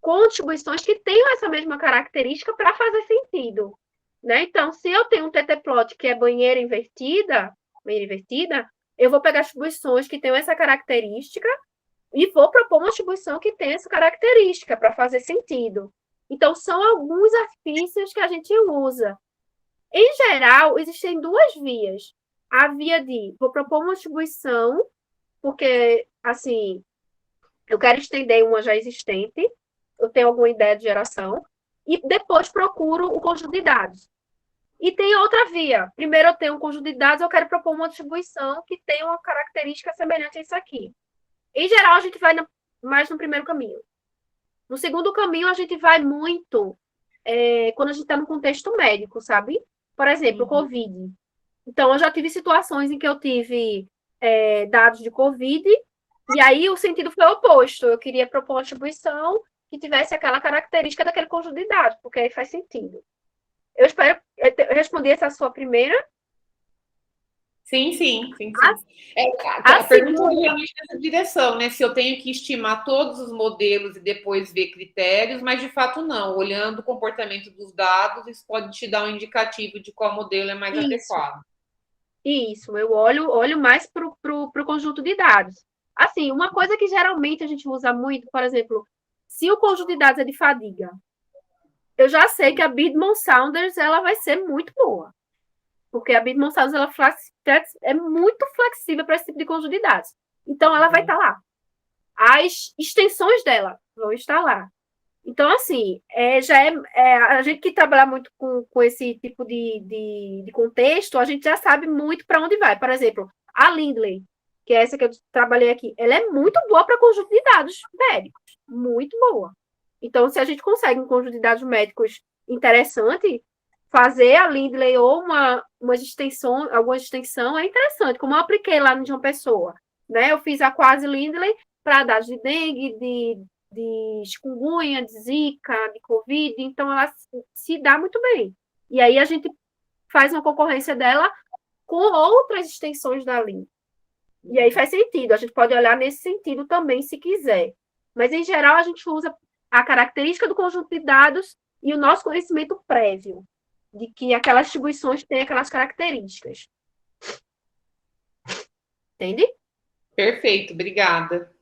com distribuições que tenham essa mesma característica para fazer sentido. Né? Então, se eu tenho um tt-plot que é banheira invertida, eu vou pegar distribuições que tenham essa característica e vou propor uma distribuição que tenha essa característica para fazer sentido. Então, são alguns artifícios que a gente usa. Em geral, existem 2 vias. A via de vou propor uma distribuição, porque, assim, eu quero estender uma já existente, eu tenho alguma ideia de geração, e depois procuro o conjunto de dados. E tem outra via. Primeiro eu tenho um conjunto de dados, eu quero propor uma distribuição que tenha uma característica semelhante a isso aqui. Em geral, a gente vai mais no primeiro caminho. No segundo caminho, a gente vai muito quando a gente está no contexto médico, sabe? Por exemplo, Covid. Então, eu já tive situações em que eu tive dados de Covid, e aí o sentido foi oposto. Eu queria propor uma distribuição que tivesse aquela característica daquele conjunto de dados, porque aí faz sentido. Eu espero... Eu respondi essa sua primeira?
Sim. A pergunta é realmente nessa direção, né? Se eu tenho que estimar todos os modelos e depois ver critérios, mas de fato não. Olhando o comportamento dos dados, isso pode te dar um indicativo de qual modelo é mais adequado.
Isso, eu olho mais para o conjunto de dados. Assim, uma coisa que geralmente a gente usa muito, por exemplo, se o conjunto de dados é de fadiga, eu já sei que a Bidmon-Saunders ela vai ser muito boa. Porque a Bidmon-Saunders ela é muito flexível para esse tipo de conjunto de dados. Então, ela vai estar lá. as extensões dela vão estar lá. Então, assim, a gente que trabalha muito com esse tipo de contexto, a gente já sabe muito para onde vai. Por exemplo, a Lindley, que é essa que eu trabalhei aqui, ela é muito boa para conjunto de dados médicos, muito boa. Então, se a gente consegue um conjunto de dados médicos interessante, fazer a Lindley ou uma extensão, alguma extensão é interessante, como eu apliquei lá no João Pessoa, né? Eu fiz a quase Lindley para dados de dengue, de chikungunya, de zika, de covid, então ela se dá muito bem. E aí a gente faz uma concorrência dela com outras extensões da Lin. E aí faz sentido, a gente pode olhar nesse sentido também, se quiser. Mas, em geral, a gente usa a característica do conjunto de dados e o nosso conhecimento prévio, de que aquelas distribuições têm aquelas características. Entende?
Perfeito, obrigada.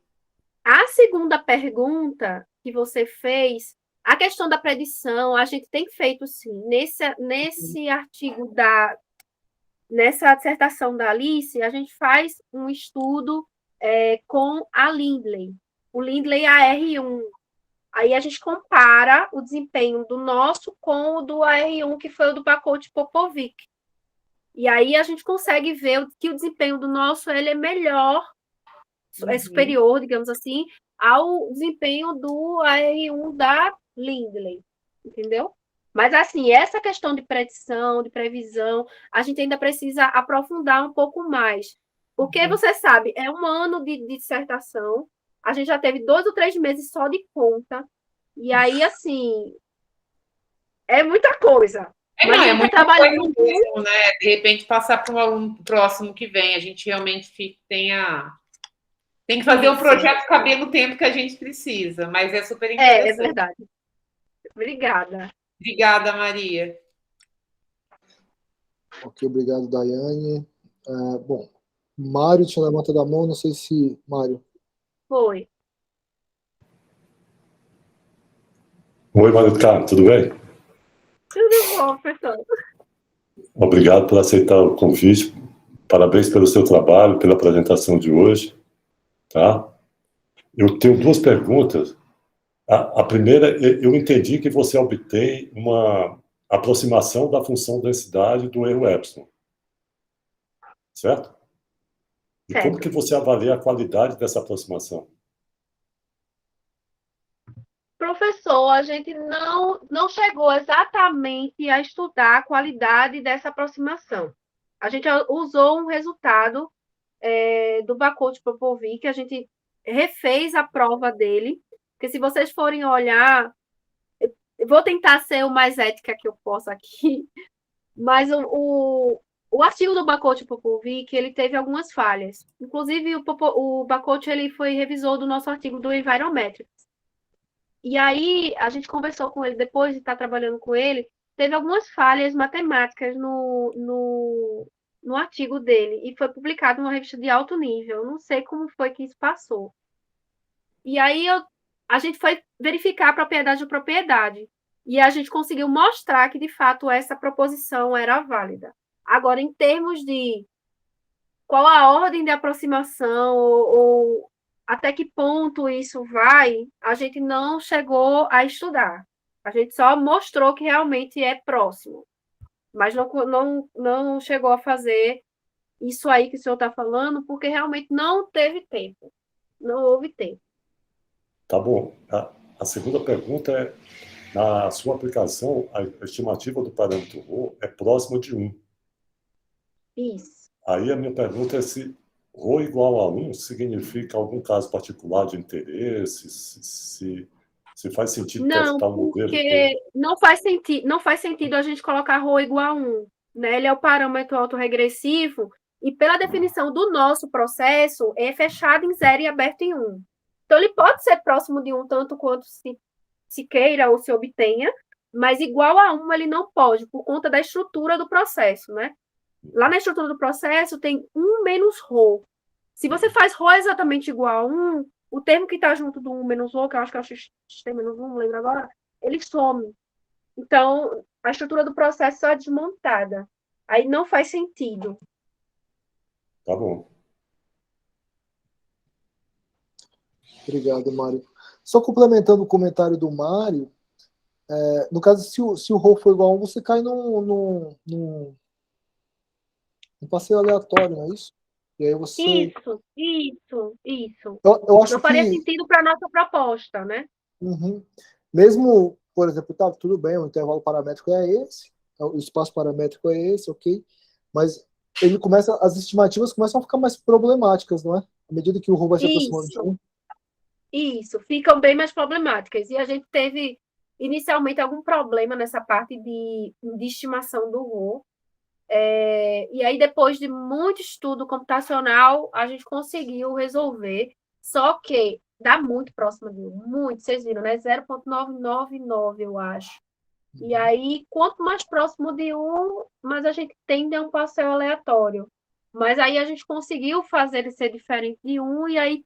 A segunda pergunta que você fez, a questão da predição, a gente tem feito sim. Nesse artigo nessa dissertação da Alice, a gente faz um estudo com a Lindley, o Lindley AR1. Aí a gente compara o desempenho do nosso com o do AR1, que foi o do Bakot Popovic. E aí a gente consegue ver que o desempenho do nosso ele é melhor, é superior, digamos assim, ao desempenho do AR1 da Lindley, entendeu? Mas, assim, essa questão de predição, de previsão, a gente ainda precisa aprofundar um pouco mais. Porque, você sabe, é um ano de dissertação, a gente já teve 2 ou 3 meses só de conta, e aí, assim, é muita coisa. Mas
É
a gente
muito
está trabalhando
coisa mesmo, né? De repente, passar para um aluno próximo que vem, a gente realmente tem que fazer o projeto caber no tempo que a gente precisa, mas é super interessante.
É verdade. Obrigada.
Obrigada, Maria.
Ok, obrigado, Daiane. Bom, Mário tinha levantado a mão, não sei se... Mário.
Foi.
Oi, Mário do Carmo, tudo bem?
Tudo bom, professor.
Obrigado por aceitar o convite. Parabéns pelo seu trabalho, pela apresentação de hoje. Tá? Eu tenho 2 perguntas. A primeira, eu entendi que você obtém uma aproximação da função densidade do erro epsilon. Certo? E
certo.
como que você avalia a qualidade dessa aproximação?
Professor, a gente não chegou exatamente a estudar a qualidade dessa aproximação. A gente usou um resultado do Bakot Popovic, a gente refez a prova dele, porque se vocês forem olhar, eu vou tentar ser o mais ética que eu posso aqui, mas o artigo do Bakot Popovic, ele teve algumas falhas. Inclusive, o Bakot ele foi revisor do nosso artigo do Environmetrics. E aí, a gente conversou com ele depois de estar trabalhando com ele, teve algumas falhas matemáticas no artigo dele, e foi publicado numa revista de alto nível. Não sei como foi que isso passou. E aí, a gente foi verificar a propriedade de propriedade, e a gente conseguiu mostrar que, de fato, essa proposição era válida. Agora, em termos de qual a ordem de aproximação ou até que ponto isso vai, a gente não chegou a estudar. A gente só mostrou que realmente é próximo, mas não chegou a fazer isso aí que o senhor está falando, porque realmente não teve tempo, não houve tempo.
Tá bom. A segunda pergunta é, na sua aplicação, a estimativa do parâmetro ρ é próxima de 1.
Isso.
Aí a minha pergunta é se ρ igual a 1 significa algum caso particular de interesse, se faz sentido testar um modelo.
Porque não faz sentido a gente colocar ρ igual a 1. Né? Ele é o parâmetro autorregressivo e, pela definição do nosso processo, é fechado em 0 e aberto em 1. Então, ele pode ser próximo de 1 tanto quanto se queira ou se obtenha, mas igual a 1 ele não pode, por conta da estrutura do processo, né? Lá na estrutura do processo tem 1 menos ρ. Se você faz ρ exatamente igual a 1, o termo que está junto do 1 menos ρ, que eu acho que é o x menos 1, não lembro agora, ele some. Então, a estrutura do processo é desmontada. Aí não faz sentido.
Tá bom.
Obrigado, Mário. Só complementando o comentário do Mário, no caso, se o rho for igual a 1, você cai num passeio aleatório, não é isso? E aí você...
Isso.
Eu acho
Não faria
que,
sentido para a nossa proposta, né?
mesmo, por exemplo, tá, tudo bem, o intervalo paramétrico é esse, o espaço paramétrico é esse, ok, mas as estimativas começam a ficar mais problemáticas, não é? À medida que o rho vai se aproximando de
Isso.
1.
Isso, ficam bem mais problemáticas. E a gente teve inicialmente algum problema nessa parte de estimação do rho. E aí, depois de muito estudo computacional, a gente conseguiu resolver. Só que dá muito próximo de 1, muito, vocês viram, né? 0,999, eu acho. E aí, quanto mais próximo de 1, mais a gente tende a um passeio aleatório. Mas aí a gente conseguiu fazer ele ser diferente de 1, e aí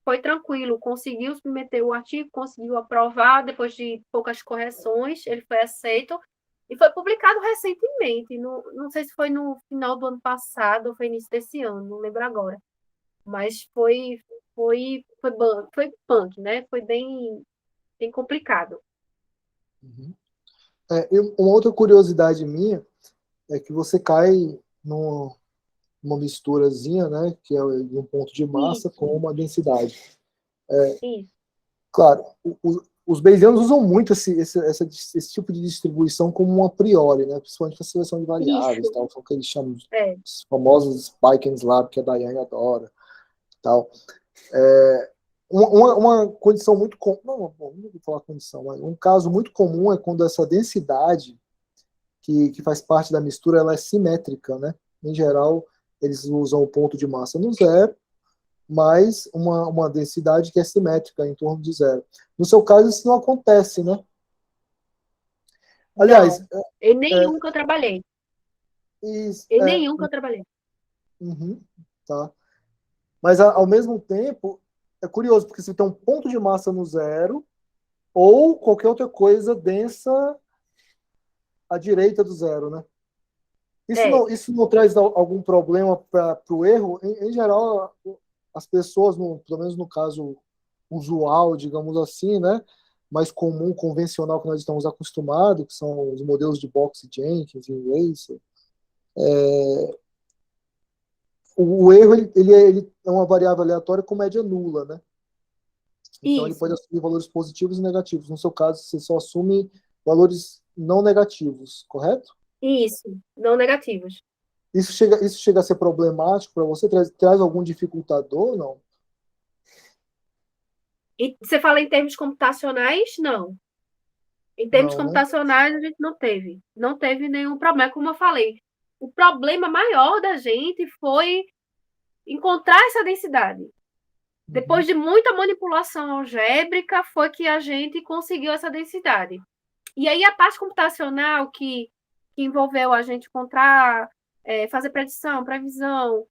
foi tranquilo, conseguiu submeter o artigo, conseguiu aprovar, depois de poucas correções, ele foi aceito e foi publicado recentemente. Não sei se foi no final do ano passado ou foi início desse ano, não lembro agora. Mas foi punk, né? Foi bem complicado.
Uma outra curiosidade minha é que você cai numa misturazinha, né, que é de um ponto de massa
Isso,
com uma densidade.
isso,
Claro, os bayesianos usam muito esse tipo de distribuição como um a priori, né, principalmente para seleção de variáveis,
isso.
tal, são o que eles chamam de
É,
os famosos Spike and Slab, que a Daiane adora, tal. Uma condição muito comum, não vou falar condição, mas um caso muito comum é quando essa densidade que faz parte da mistura ela é simétrica, né? Em geral, eles usam o ponto de massa no zero, mais uma densidade que é simétrica, em torno de zero. No seu caso, isso não acontece, né? Aliás,
não. Em nenhum que eu trabalhei.
is-
Em
é,
nenhum que eu trabalhei.
uhum, tá. Mas, ao mesmo tempo, é curioso, porque você tem um ponto de massa no zero, ou qualquer outra coisa densa à direita do zero, né?
É,
Isso não traz algum problema para o erro? Em geral, as pessoas, pelo menos no caso usual, digamos assim, né? Mais comum, convencional que nós estamos acostumados, que são os modelos de Box Jenkins e Racer, o erro ele é uma variável aleatória com média nula, né? Então ele pode
isso,
assumir valores positivos e negativos. No seu caso, você só assume valores não negativos, correto?
isso. Não negativos.
Isso chega a ser problemático para você? Traz algum dificultador? Não?
E você fala em termos computacionais? Não. Em termos
Não, né?
computacionais, a gente não teve. Não teve nenhum problema. Como eu falei, o problema maior da gente foi encontrar essa densidade.
Uhum.
Depois de muita manipulação algébrica, foi que a gente conseguiu essa densidade. E aí, a parte computacional que envolveu a gente encontrar, fazer predição, previsão,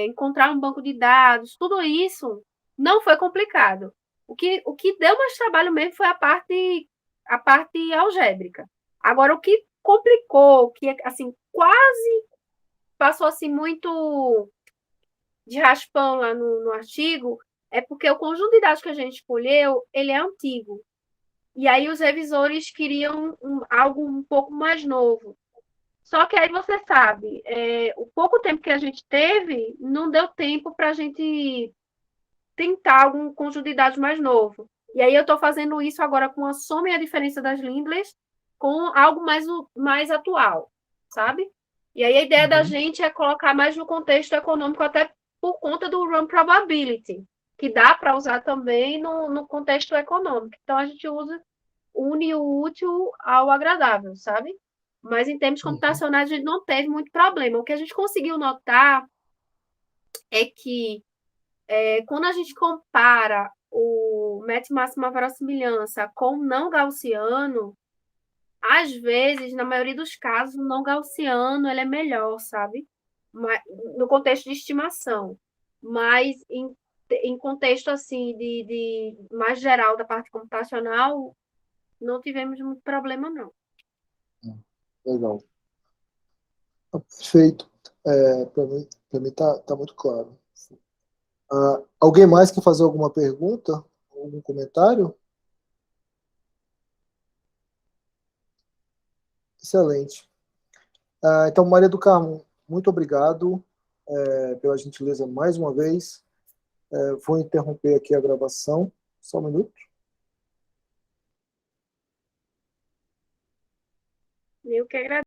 encontrar um banco de dados, tudo isso não foi complicado. O que deu mais trabalho mesmo foi a parte algébrica. Agora, o que complicou, que assim, quase passou assim muito de raspão lá no artigo, é porque o conjunto de dados que a gente escolheu, ele é antigo. E aí os revisores queriam algo um pouco mais novo. Só que aí você sabe, o pouco tempo que a gente teve, não deu tempo para a gente tentar algum conjunto de dados mais novo. E aí eu estou fazendo isso agora com a soma e a diferença das Lindleys com algo mais atual, sabe? E aí a ideia da
Uhum.
gente é colocar mais no contexto econômico, até por conta do run probability, que dá para usar também no contexto econômico. Então a gente une o útil ao agradável, sabe? Mas em termos
Uhum.
computacionais a gente não teve muito problema. O que a gente conseguiu notar é que quando a gente compara o método máxima verossimilhança com o não gaussiano, às vezes, na maioria dos casos, o não gaussiano ele é melhor, sabe? No contexto de estimação. Mas em contexto assim de mais geral da parte computacional, não tivemos muito problema, não.
Legal. Perfeito. Para mim tá muito claro. Alguém mais quer fazer alguma pergunta? Algum comentário? Excelente. Então, Maria do Carmo, muito obrigado pela gentileza mais uma vez. Vou interromper aqui a gravação. Só um minuto.
Eu que agradeço.